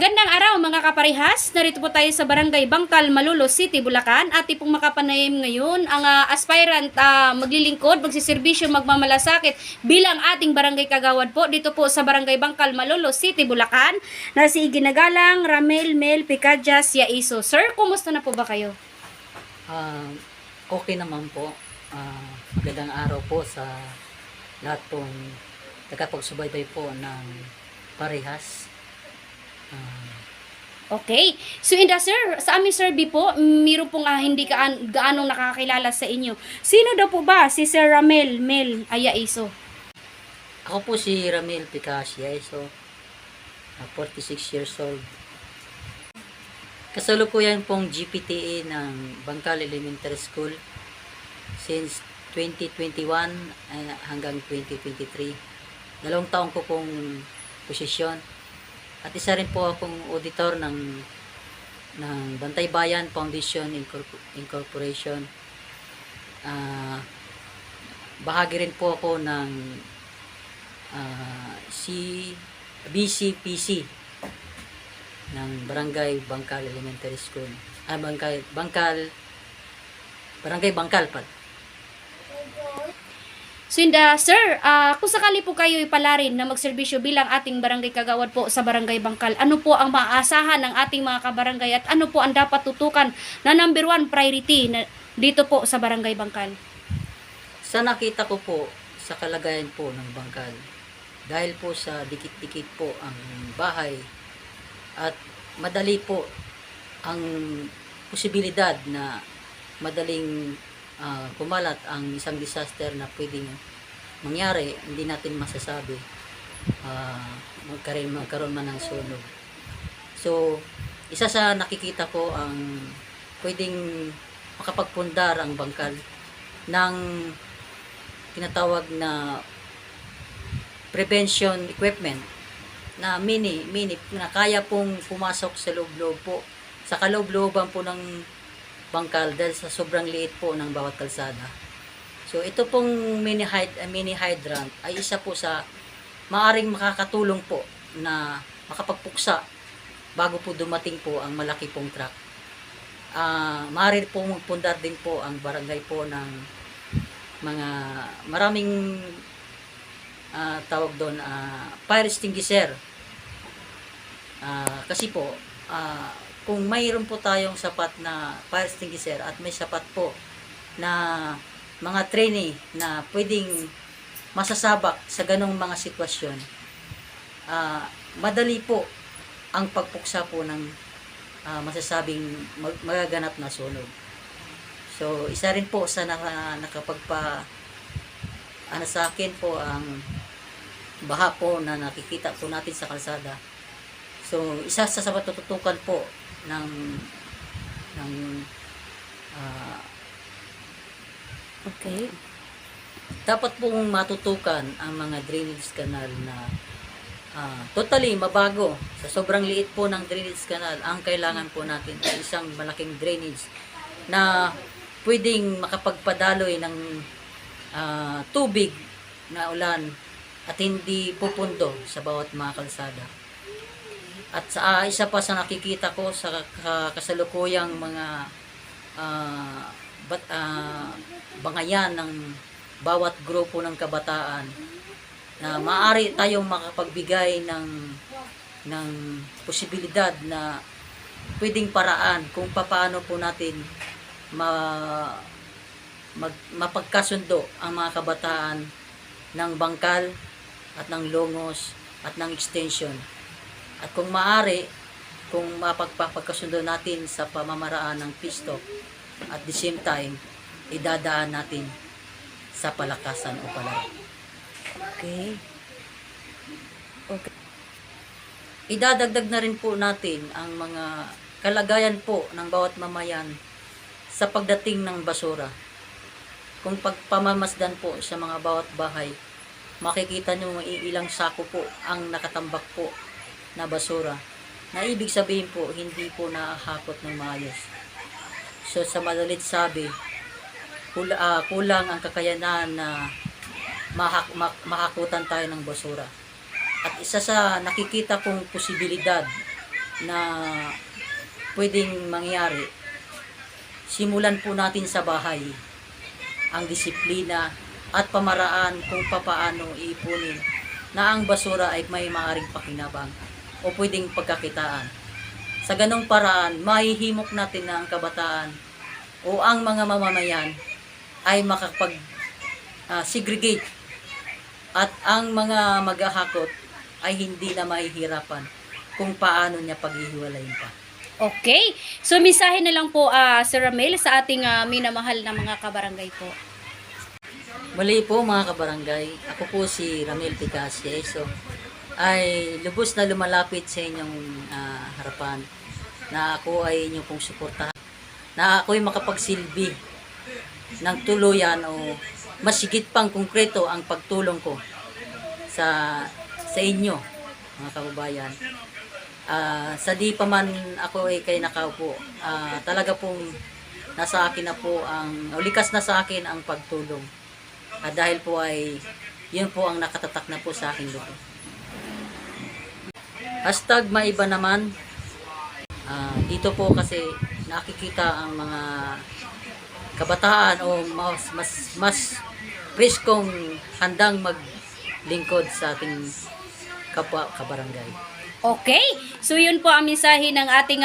Gandang araw mga kaparehas, narito po tayo sa Barangay Bangkal, Malolos City, Bulacan. At pong makapanayam ngayon ang aspirant maglilingkod, magsiservisyo, magmamalasakit bilang ating barangay kagawad po dito po sa Barangay Bangkal, Malolos City, Bulacan na si Ginagalang Ramel Mel Picadjas Yaiso. Sir, kumusta na po ba kayo? Okay naman po. Magandang araw po sa lahat pong tagapagsubaybay po ng parehas. Okay. So sir, sa aming survey po, mayroon pong hindi gaanong nakakilala sa inyo. Sino daw po ba si Sir Ramel Mel Yaiso? Ako po si Ramil Picasia, so 46 years old. Kasalukuyan pong GPTE ng Bangkal Elementary School since 2021 hanggang 2023. 2 taon ko pong posisyon. At isa rin po akong auditor ng Bantay Bayan Foundation Incorporation. Bahagi rin po ako ng BCPC ng Barangay Bangkal Elementary School. Barangay Bangkal pa. So sir, kung sakali po kayo ipalarin na magserbisyo bilang ating barangay kagawad po sa Barangay Bangkal, ano po ang maaasahan ng ating mga kabarangay at ano po ang dapat tutukan na number 1 priority na dito po sa Barangay Bangkal? Sa nakita ko po sa kalagayan po ng Bangkal, dahil po sa dikit-dikit po ang bahay at madali po ang posibilidad na madaling kumalat ang isang disaster na pwedeng mangyari, hindi natin masasabi magkaroon man ng sunog. So, isa sa nakikita ko ang pwedeng makapagpundar ang Bangkal ng tinatawag na prevention equipment na mini na kaya pong pumasok sa loob-loob po, sa kaloob-looban po ng Bangkal dahil sa sobrang liit po ng bawat kalsada. So ito pong mini hydrant ay isa po sa maaring makakatulong po na makapagpuksa bago po dumating po ang malaki pong truck. Maaari po magpundar din po ang barangay po ng mga maraming tawag doon fire extinguisher. Kasi po kung mayroon po tayong sapat na fire extinguisher at may sapat po na mga trainee na pwedeng masasabak sa ganong mga sitwasyon, madali po ang pagpuksa po ng masasabing magaganap na sunog. So, isa rin po sa sa akin po ang baha po na nakikita po natin sa kalsada. So, isa sa matututukan po ng Okay. dapat pong matutukan ang mga drainage canal na totally mabago. Sa sobrang liit po ng drainage canal, ang kailangan po natin ay isang malaking drainage na pwedeng makapagpadaloy ng tubig na ulan at hindi pupundo sa bawat mga kalsada. At isa pa sa nakikita ko sa kasalukuyang mga bangayan ng bawat grupo ng kabataan na maaari tayong makapagbigay ng posibilidad na pwedeng paraan kung paano po natin mapagkasundo ang mga kabataan ng Bangkal at ng Longos at ng Extension. At kung maaari, kung mapagpapagkasundo natin sa pamamaraan ng peace talk, at the same time, idadaan natin sa palakasan o palaro. Okay. Idadagdag na rin po natin ang mga kalagayan po ng bawat mamayan sa pagdating ng basura. Kung pagpamamasdan po sa mga bawat bahay, makikita nyo ilang sako po ang nakatambak po na basura, na ibig sabihin po hindi po nakahakot ng maayos. So sa madalit sabi, kulang ang kakayanan na mahakutan tayo ng basura. At isa sa nakikita kong posibilidad na pwedeng mangyari, simulan po natin sa bahay ang disiplina at pamaraan kung papaano iipunin na ang basura ay may maaring pakinabang o pwedeng pagkakitaan. Sa ganong paraan, mahihimok natin na ang kabataan o ang mga mamamayan ay segregate at ang mga maghahakot ay hindi na mahihirapan kung paano niya paghihiwalayin pa. Okay. So, mensahe na lang po, Sir Ramel, sa ating minamahal na mga kabarangay po. Muli po mga kabarangay, ako po si Ramel Picasie. So, ay lubos na lumalapit sa inyong harapan na ako ay inyong pong suportahan. Na ako ay makapagsilbi ng tuluyan o masigit pang konkreto ang pagtulong ko sa inyo mga kababayan. Sa di pa man ako ay kay nakaupo, talaga pong nasa akin na po likas na sa akin ang pagtulong. Dahil po ay yun po ang nakatatak na po sa akin dito. #maiba naman. Dito po kasi nakikita ang mga kabataan o mas preskong handang maglingkod sa ating kapwa kabarangay. Okay. So, yun po ang mensahe ng ating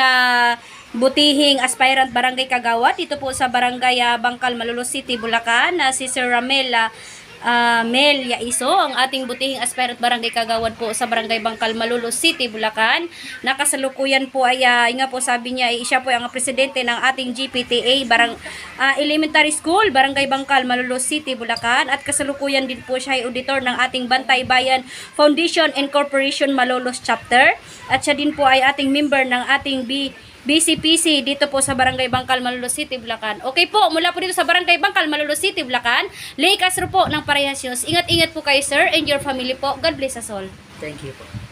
butihing aspirant barangay kagawad dito po sa barangay Bangkal, Malolos City, Bulacan, si Sir Ramel Mel Yaiso, ang ating butihing aspirant barangay kagawad po sa barangay Bangkal, Malolos City, Bulacan. Nakasalukuyan po ay, nga po sabi niya, siya po ang presidente ng ating GPTA Elementary School, barangay Bangkal, Malolos City, Bulacan. At kasalukuyan din po siya ay auditor ng ating Bantay Bayan Foundation and Corporation Malolos Chapter. At siya din po ay ating member ng ating BCPC dito po sa Barangay Bangkal, Malolos City, Bulacan. Okay po, mula po dito sa Barangay Bangkal, Malolos City, Bulacan, Lay Castro po ng Parehas News. Ingat-ingat po kayo, sir, and your family po. God bless us all. Thank you po.